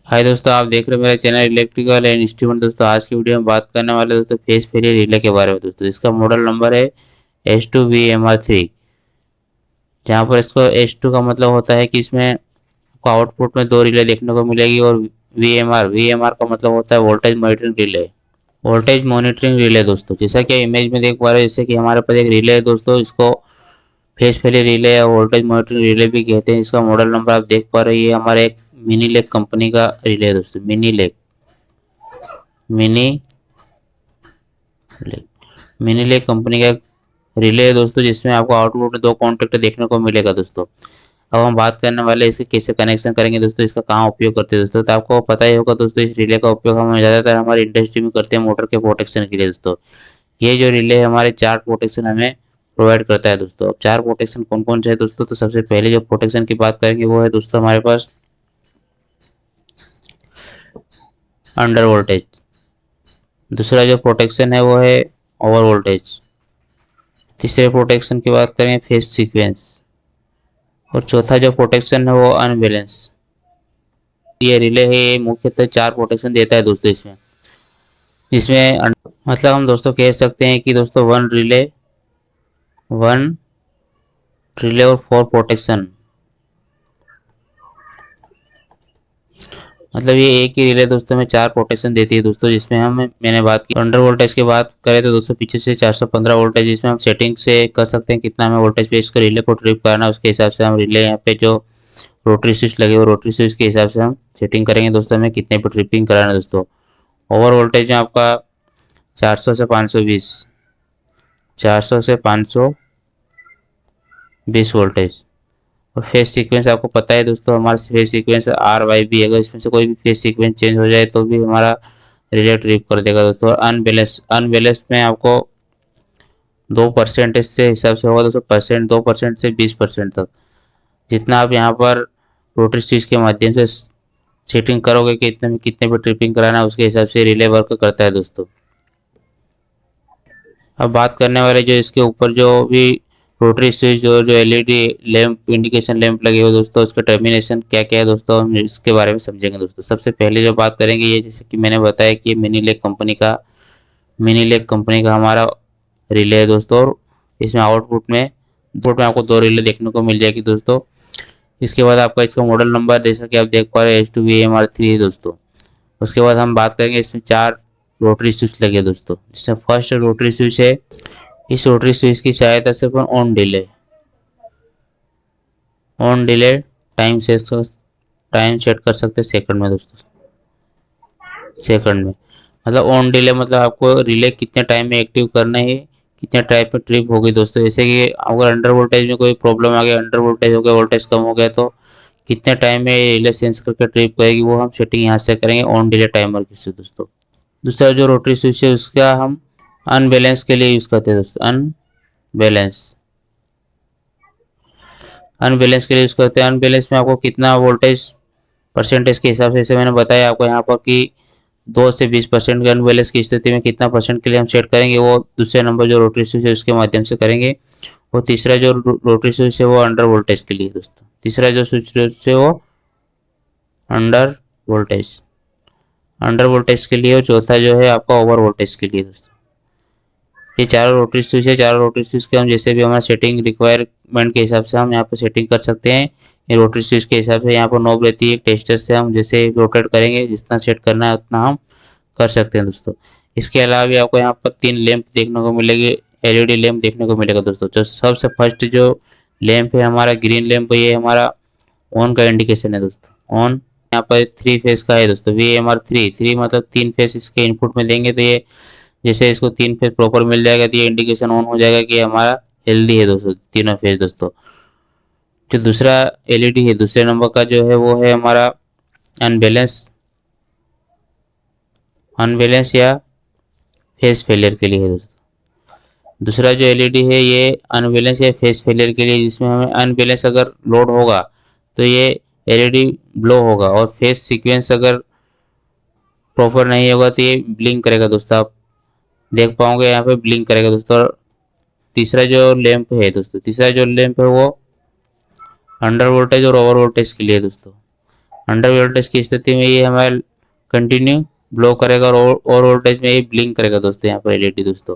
हाय दोस्तों, आप देख रहे हो मेरा चैनल इलेक्ट्रिकल एंड इंस्ट्रूमेंट। दोस्तों आज की वीडियो में बात करने वाले दोस्तों फेस फेलियर रिले के बारे में। दोस्तों इसका मॉडल नंबर है H2VMR3। जहाँ पर इसको H2 का मतलब होता है कि इसमें आपको आउटपुट में दो रिले देखने को मिलेगी। और वीएमआर का मतलब होता है voltage monitoring relay. Voltage monitoring relay दोस्तों, जैसा कि इमेज में देख पा रहे हो, जैसे कि हमारे पास एक रिले है दोस्तों। इसको फेस फेलियर रिले या वोल्टेज मॉनिटरिंग रिले भी कहते हैं। इसका मॉडल नंबर आप देख पा रहे हो, ये हमारे एक मिनी लेक कंपनी का रिले है दोस्तों। मिनी मिनी लेक कंपनी का रिले है दोस्तों, जिसमें आपको आउटपुट में दो कॉन्टेक्ट देखने को मिलेगा दोस्तों। अब हम बात करने वाले इसे कैसे कनेक्शन करेंगे दोस्तों, इसका कहाँ उपयोग करते हैं दोस्तों। तो आपको पता ही होगा दोस्तों, इस रिले का उपयोग हम ज़्यादातर हमारी इंडस्ट्री में करते हैं मोटर के प्रोटेक्शन के लिए दोस्तों। ये जो रिले है हमारे चार प्रोटेक्शन हमें प्रोवाइड करता है दोस्तों। अब चार प्रोटेक्शन कौन कौन से है दोस्तों, तो सबसे पहले जो प्रोटेक्शन की बात करेंगे वो है दोस्तों हमारे पास अंडर वोल्टेज। दूसरा जो प्रोटेक्शन है वो है ओवर वोल्टेज। तीसरे प्रोटेक्शन की बात करें फेज सीक्वेंस। और चौथा जो प्रोटेक्शन है वो अनबैलेंस। ये रिले है, ये मुख्यतः चार प्रोटेक्शन देता है दोस्तों इसमें। जिसमें मतलब हम दोस्तों कह सकते हैं कि दोस्तों वन रिले और फोर प्रोटेक्शन। मतलब ये एक ही रिले दोस्तों में चार प्रोटेक्शन देती है दोस्तों। जिसमें मैंने बात की अंडर वोल्टेज की बात करें तो दोस्तों पीछे से 415 वोल्टेज, जिसमें हम सेटिंग से कर सकते हैं कितना हमें वोल्टेज पे इसका रिले को ट्रिप करना है। उसके हिसाब से हम रिले यहाँ पे जो रोटरी स्विच लगे हुए रोटरी स्विच के हिसाब से हम सेटिंग करेंगे दोस्तों हमें कितने पे ट्रिपिंग कराना है दोस्तों। ओवर वोल्टेज में आपका 400 से 520 वोल्टेज। और फेज सीक्वेंस आपको पता है दोस्तों, हमारा फेज सीक्वेंस RYB। अगर इसमें से कोई भी फेज सीक्वेंस चेंज हो जाए तो भी हमारा रिले ट्रिप कर देगा दोस्तों। अनबैलेंस में आपको 2% से हिसाब से होगा दोस्तों। 2% से 20% तक, जितना आप यहाँ पर रोटरी स्विच के माध्यम से सेटिंग करोगे कि इतने में कितने पे ट्रिपिंग कराना है, उसके हिसाब से रिले वर्क करता है दोस्तों। अब बात करने वाले जो इसके ऊपर जो भी रोटरी स्विच और जो LED लैंप इंडिकेशन लैंप लगे हुए दोस्तों, उसका टर्मिनेशन क्या क्या है दोस्तों, हम इसके बारे में समझेंगे दोस्तों। सबसे पहले जो बात करेंगे, ये जैसे कि मैंने बताया कि मिनी लेक कंपनी का हमारा रिले है दोस्तों। और इसमें आउटपुट में आपको दो रिले देखने को मिल जाएगी दोस्तों। इसके बाद आपका इसका मॉडल नंबर जैसा कि आप देख पा रहे हैं H2VMR3 है दोस्तों। उसके बाद हम बात करेंगे इसमें चार रोटरी स्विच लगे दोस्तों। जिसमें फर्स्ट रोटरी स्विच है, इस रोटरी स्विच की सहायता से अपन ऑन डिले टाइम सेट कर सकते हैं सेकंड में दोस्तों। सेकंड में मतलब ऑन डिले मतलब आपको रिले कितने टाइम में एक्टिव करना है, कितने टाइम पे ट्रिप होगी दोस्तों। जैसे कि अगर अंडर वोल्टेज में कोई प्रॉब्लम आ गया, अंडर वोल्टेज हो गया, वोल्टेज कम हो गया, तो कितने टाइम में रिले सेंस करके ट्रिप करेगी, वो हम सेटिंग यहाँ से करेंगे ऑन डिले टाइमर की से दोस्तों। दूसरा जो रोटरी स्विच है उसका हम अनबैलेंस के लिए यूज करते हैं दोस्तों। अनबैलेंस के लिए यूज करते हैं। अनबैलेंस में आपको कितना वोल्टेज परसेंटेज के हिसाब से, जैसे मैंने बताया आपको यहाँ पर कि 2 से 20% के अनबैलेंस की स्थिति में कितना परसेंट के लिए हम सेट करेंगे, वो दूसरे नंबर जो रोटरी स्विच है उसके माध्यम से करेंगे। और तीसरा जो रोटरी स्विच है वो अंडर वोल्टेज के लिए दोस्तों। तीसरा जो स्विच है वो अंडर वोल्टेज के लिए। और चौथा जो है आपका ओवर वोल्टेज के लिए दोस्तों। ये चारों रोटरी स्विच है। चारों रोटरी स्विच के हम जैसे भी हमारा सेटिंग रिक्वायरमेंट के हिसाब से हम यहाँ पर सेटिंग कर सकते हैं। ये रोटरी स्विच के हिसाब से यहाँ पर नॉब रहती है, टेस्टर से हम जैसे रोटेट करेंगे, जितना सेट करना है उतना हम कर सकते हैं दोस्तों। इसके अलावा भी आपको यहाँ पर 3 लैंप देखने को मिलेगी, LED लैंप देखने को मिलेगा दोस्तों। जो सबसे फर्स्ट जो लैंप है हमारा ग्रीन लैंप, ये हमारा ऑन का इंडिकेशन है दोस्तों। ऑन यहाँ पर 3 फेज का है दोस्तों। VMR3 मतलब 3 फेज इसके इनपुट में देंगे, तो ये जैसे इसको 3 फेज प्रॉपर मिल जाएगा तो ये इंडिकेशन ऑन हो जाएगा कि हमारा हेल्दी है दोस्तों, तीनों फेज दोस्तों। जो दूसरा LED है दूसरे नंबर का जो है वो है हमारा अनबैलेंस या फेज फेलियर के लिए है दोस्तों। दूसरा जो LED है ये अनबैलेंस या फेज फेलियर के लिए, जिसमें हमें अनबैलेंस अगर लोड होगा तो ये LED ब्लो होगा। और फेज सीक्वेंस अगर प्रॉपर नहीं होगा तो ये ब्लिंक करेगा दोस्तों। आप देख पाओगे यहाँ पे ब्लिंक करेगा दोस्तों। तीसरा जो लैंप है वो अंडर वोल्टेज और ओवर वोल्टेज के लिए दोस्तों। अंडर वोल्टेज की स्थिति में ये हमारा कंटिन्यू ब्लो करेगा और वोल्टेज में ये ब्लिंक करेगा दोस्तों यहाँ पर एलईडी दोस्तों।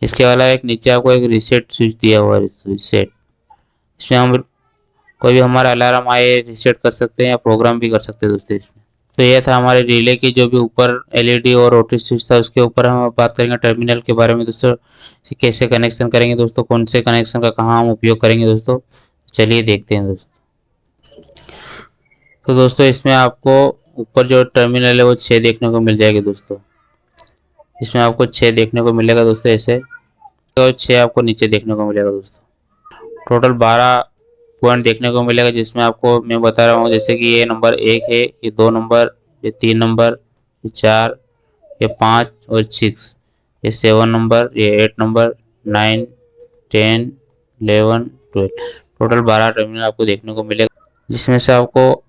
इसके अलावा एक नीचे आपको एक रीसेट स्विच दिया हुआ है, रीसेट। इसमें हम कोई भी हमारा अलार्म आए रीसेट कर सकते हैं या प्रोग्राम भी कर सकते हैं दोस्तों इसमें। तो ये था हमारे रिले की जो भी ऊपर एलईडी और रोटरी स्विच था, उसके ऊपर हम बात करेंगे टर्मिनल के बारे में दोस्तों, कैसे कनेक्शन करेंगे दोस्तों, कौन से कनेक्शन का कहाँ हम उपयोग करेंगे दोस्तों। चलिए देखते हैं दोस्तों। तो दोस्तों इसमें आपको ऊपर जो टर्मिनल है वो 6 देखने को मिल जाएगी दोस्तों। इसमें आपको 6 देखने को मिलेगा दोस्तों ऐसे, तो 6 आपको नीचे देखने को मिलेगा दोस्तों। टोटल 12 पॉइंट देखने को मिलेगा, जिसमें आपको मैं बता रहा हूँ जैसे कि ये नंबर 1 है, ये 2 नंबर, ये 3 नंबर, ये 4, ये 5 और 6, ये 7 नंबर, ये 8 नंबर, 9, 10, 11, 12। टोटल 12 टर्मिनल आपको देखने को मिलेगा, जिसमें से आपको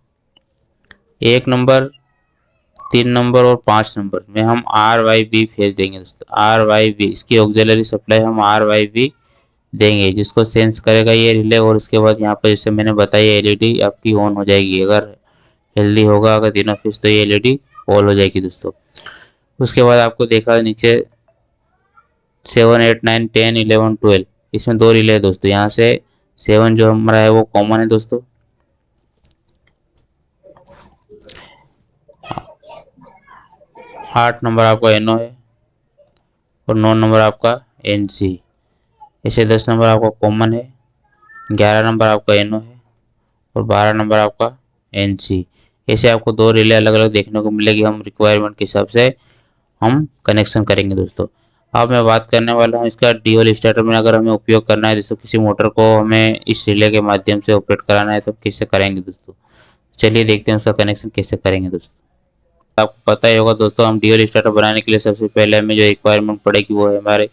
1 नंबर, 3 नंबर और 5 नंबर में हम RYB फेज देंगे दोस्तों। RYB इसकी ऑक्सिलरी सप्लाई हम RYB देंगे, जिसको सेंस करेगा ये रिले। और उसके बाद यहाँ पर जैसे मैंने बताया एलईडी आपकी ऑन हो जाएगी, अगर हेल्दी होगा अगर तीनों फेज तो ये एलईडी ऑन हो जाएगी दोस्तों। उसके बाद आपको देखा नीचे 7, 8, 9, 10, 11, 12 इसमें 2 रिले है दोस्तों। यहाँ से 7 जो हमारा है वो कॉमन है दोस्तों। 8 नंबर आपका NO है और 9 नंबर आपका NC। ऐसे 10 नंबर आपका कॉमन है, 11 नंबर आपका NO है और 12 नंबर आपका NC। ऐसे आपको 2 रिले अलग अलग देखने को मिलेगी, हम रिक्वायरमेंट के हिसाब से हम कनेक्शन करेंगे दोस्तों। अब मैं बात करने वाला हूँ इसका ड्यूअल स्टार्टर में अगर हमें उपयोग करना है, जैसे किसी मोटर को हमें इस रिले के माध्यम से ऑपरेट कराना है तो कैसे करेंगे दोस्तों। चलिए देखते हैं उसका कनेक्शन कैसे करेंगे दोस्तों। आपको पता ही होगा दोस्तों, हम ड्यूअल स्टार्टर बनाने के लिए सबसे पहले हमें जो रिक्वायरमेंट पड़ेगी वो है हमारे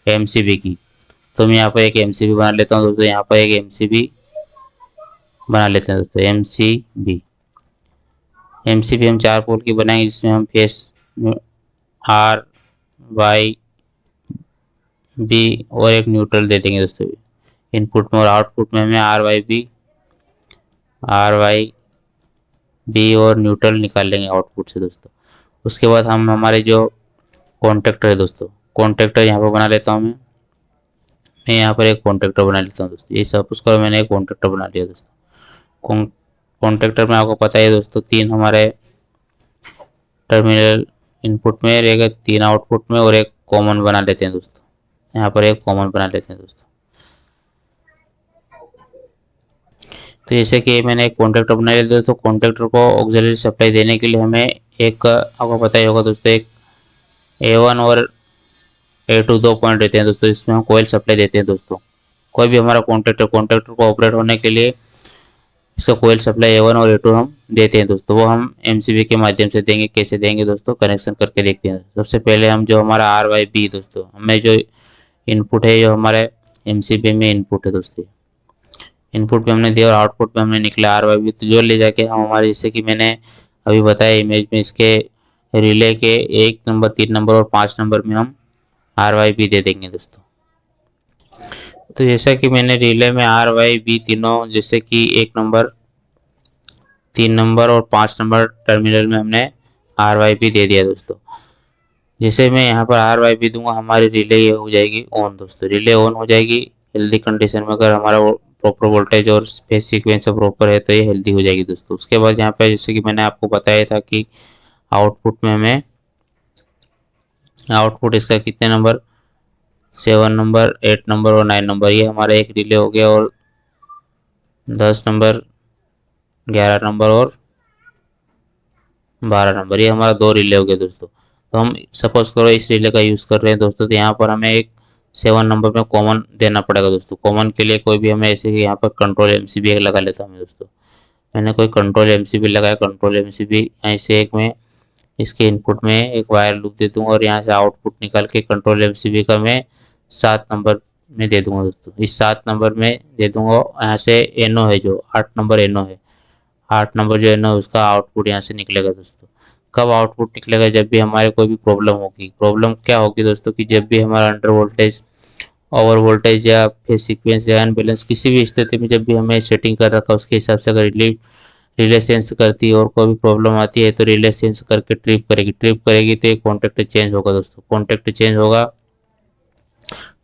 MCB की। तो मैं यहाँ पर एक MCB बना लेता हूँ दोस्तों। यहाँ पर एक MCB बना लेते हैं दोस्तों। MCB हम 4 पोल की बनाएंगे, जिसमें हम फेस RYB और एक न्यूट्रल दे देंगे दोस्तों इनपुट में। और आउटपुट में हमें RYB और न्यूट्रल निकाल लेंगे आउटपुट से दोस्तों। उसके बाद हम हमारे जो कॉन्टेक्टर है दोस्तों, कॉन्टेक्टर यहाँ पर बना लेता हूँ मैं यहाँ पर एक कॉन्टेक्टर बना लेता हूँ दोस्तों। ये सब उसका मैंने एक कॉन्टेक्टर बना लिया दोस्तों। कॉन्टेक्टर में आपको पता है दोस्तों 3 हमारे टर्मिनल इनपुट में रहेगा, 3 आउटपुट में और एक कॉमन बना लेते हैं दोस्तों। यहाँ पर एक कॉमन बना लेते हैं दोस्तों। तो जैसे कि मैंने एक कॉन्टेक्टर बना लिया दोस्तों। कॉन्टेक्टर को ऑक्सिलरी सप्लाई देने के लिए हमें एक, आपको पता ही होगा दोस्तों, एक A1 और A2 2 पॉइंट रहते हैं दोस्तों। इसमें हम कोयल सप्लाई देते हैं दोस्तों। कोई भी हमारा कॉन्टेक्टर को ऑपरेट होने के लिए इसका कोयल सप्लाई A1 और A2 हम देते हैं दोस्तों। वो हम MCB के माध्यम से देंगे। कैसे देंगे दोस्तों, कनेक्शन करके देखते हैं। सबसे पहले हम जो हमारा RYB दोस्तों, हमें जो इनपुट है जो हमारे MCB में इनपुट है दोस्तों, इनपुट में हमने दिया और आउटपुट में हमने निकला RYB। तो जो ले जाके हम हमारे, जैसे कि मैंने अभी बताया इमेज में, इसके रिले के 1 नंबर, 3 नंबर और 5 नंबर में हम RYB दे देंगे दोस्तों। तो जैसा कि मैंने रिले में RYB तीनों, जैसे कि 1 नंबर, 3 नंबर और 5 नंबर टर्मिनल में हमने RYB दे दिया दोस्तों। जैसे मैं यहाँ पर RYB दूंगा, हमारी रिले ये हो जाएगी ऑन दोस्तों। रिले ऑन हो जाएगी हेल्दी कंडीशन में, अगर हमारा प्रॉपर वोल्टेज और फेज सीक्वेंस प्रॉपर है तो ये हेल्दी हो जाएगी दोस्तों। उसके बाद यहाँ पे जैसे कि मैंने आपको बताया था कि आउटपुट में हमें, आउटपुट इसका कितने नंबर, 7 नंबर, 8 नंबर और 9 नंबर, ये हमारा एक रिले हो गया। और 10 नंबर, 11 नंबर और 12 नंबर, ये हमारा 2 रिले हो गए दोस्तों। तो हम सपोज करो इस रिले का यूज़ कर रहे हैं दोस्तों, तो यहाँ पर हमें एक 7 नंबर में कॉमन देना पड़ेगा दोस्तों। कॉमन के लिए कोई भी हमें, ऐसे कि यहाँ पर कंट्रोल MCB एक लगा लेता हूँ दोस्तों। मैंने कोई कंट्रोल MCB लगाया। कंट्रोल MCB ऐसे एक में इसके इनपुट में एक वायर लूप दे दूंगा और यहाँ से आउटपुट निकाल के कंट्रोल MCB का मैं 7 नंबर में दे दूंगा दोस्तों। इस 7 नंबर में दे दूंगा। यहाँ से NO है जो 8 नंबर NO है, 8 नंबर जो NO है उसका आउटपुट यहाँ से निकलेगा दोस्तों। कब आउटपुट निकलेगा, जब भी हमारे कोई भी प्रॉब्लम होगी। प्रॉब्लम क्या होगी दोस्तों, कि जब भी हमारा अंडर वोल्टेज, ओवर वोल्टेज या फेज सीक्वेंस या अनबैलेंस किसी भी स्थिति में जब भी हमें सेटिंग कर रखा उसके हिसाब से अगर रिले रिले सेंस करती है और कोई भी प्रॉब्लम आती है तो रिले सेंस करके ट्रिप करेगी तो ये कॉन्टेक्ट चेंज होगा दोस्तों। कॉन्टेक्ट चेंज होगा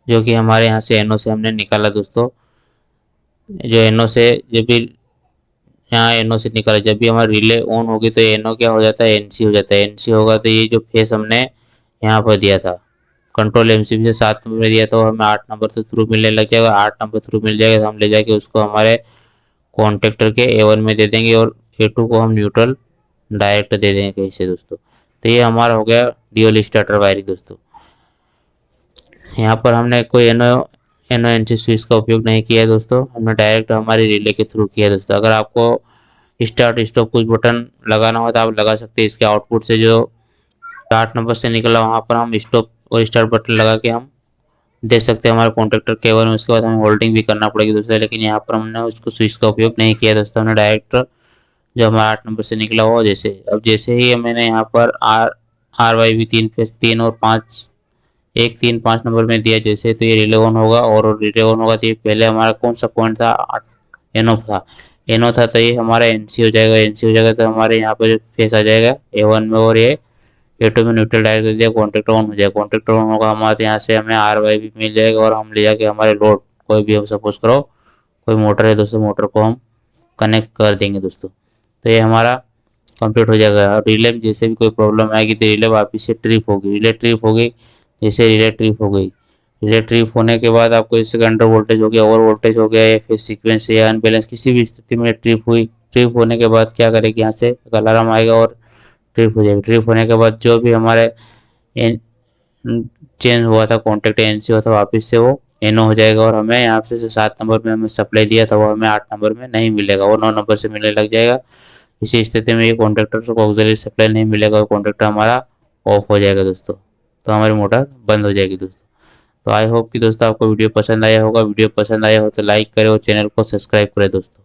जो कि हमारे यहाँ से एनओ से हमने निकाला दोस्तों। जो एनओ से जब भी यहाँ एनओ से निकाला, जब भी हमारा रिले ऑन होगी तो एनओ क्या हो जाता है, एनसी हो जाता है। एनसी होगा तो ये जो फेस हमने यहाँ पर दिया था कंट्रोल एमसीबी से 7 नंबर में दिया था, हमें 8 नंबर से थ्रू मिलने लग जाएगा। 8 नंबर थ्रू मिल जाएगा तो हम ले जाके उसको हमारे कॉन्टेक्टर के A1 में दे देंगे और A2 को हम न्यूट्रल डायरेक्ट दे देंगे कहीं से दोस्तों। तो ये हमारा हो गया ड्यूल स्टार्टर वायरिंग दोस्तों। यहाँ पर हमने कोई एनो एनसी स्विच का उपयोग नहीं किया है दोस्तों, हमने डायरेक्ट हमारे रिले के थ्रू किया है दोस्तों। अगर आपको स्टार्ट स्टॉप कुछ बटन लगाना हो तो आप लगा सकते हैं। इसके आउटपुट से जो 8 नंबर से निकला वहाँ पर हम स्टॉप और स्टार्ट बटन लगा के हम दे सकते हैं हमारे कॉन्ट्रेक्टर केबल में। उसके बाद हमें होल्डिंग भी करना पड़ेगी दोस्तों, लेकिन यहाँ पर हमने उसको स्विच का उपयोग नहीं किया दोस्तों। हमने डायरेक्ट जो हमारा 8 नंबर से निकला हुआ जैसे ही मैंने यहाँ पर आर वाई भी 3 फेस 3 और 5 1 3 5 नंबर में दिया जैसे, तो ये रिले ऑन होगा। और रिले ऑन होगा तो ये पहले हमारा कौन सा पॉइंट था, एनो था। एनो था तो ये हमारा एनसी हो जाएगा। एनसी हो जाएगा तो हमारे यहाँ पर फेस आ जाएगा A1 में और ये A2 में न्यूट्रल डायरेक्ट दे दिया, कॉन्टेक्ट ऑन हो जाएगा। कॉन्टेक्ट ऑन होगा हमारे यहाँ से हमें आर वाई भी मिल जाएगा और हम ले जाके हमारे लोड कोई भी हम सपोज करो कोई मोटर है दोस्तों, मोटर को हम कनेक्ट कर देंगे दोस्तों। तो ये हमारा कंप्लीट हो जाएगा। और रिले में जैसे भी कोई प्रॉब्लम आएगी तो रिले वापस से ट्रिप होगी। रिले ट्रिप हो गई, जैसे रिले ट्रिप हो गई, रिले ट्रिप होने के बाद आपको इससे अंडर वोल्टेज हो गया, ओवर वोल्टेज हो गया या फिर सीक्वेंस या अनबैलेंस किसी भी स्थिति में ट्रिप हुई। ट्रिप होने के बाद क्या करेगी, यहाँ से अलार्म आएगा और ट्रिप हो जाएगी। ट्रिप होने के बाद जो भी हमारे चेंज हुआ था कॉन्टेक्ट एनसी हुआ था वापस से वो एनो हो जाएगा। और हमें यहाँ से 7 नंबर में हमें सप्लाई दिया था वो हमें 8 नंबर में नहीं मिलेगा, वो 9 नंबर से मिलने लग जाएगा। इसी स्थिति में ये कॉन्ट्रेक्टर को ऑक्सिलरी सप्लाई नहीं मिलेगा और कॉन्ट्रेक्टर हमारा ऑफ हो जाएगा दोस्तों। तो हमारी मोटर बंद हो जाएगी दोस्तों। तो आई होप कि दोस्तों आपको वीडियो पसंद आया होगा। वीडियो पसंद आया हो तो लाइक करें और चैनल को सब्सक्राइब करें दोस्तों।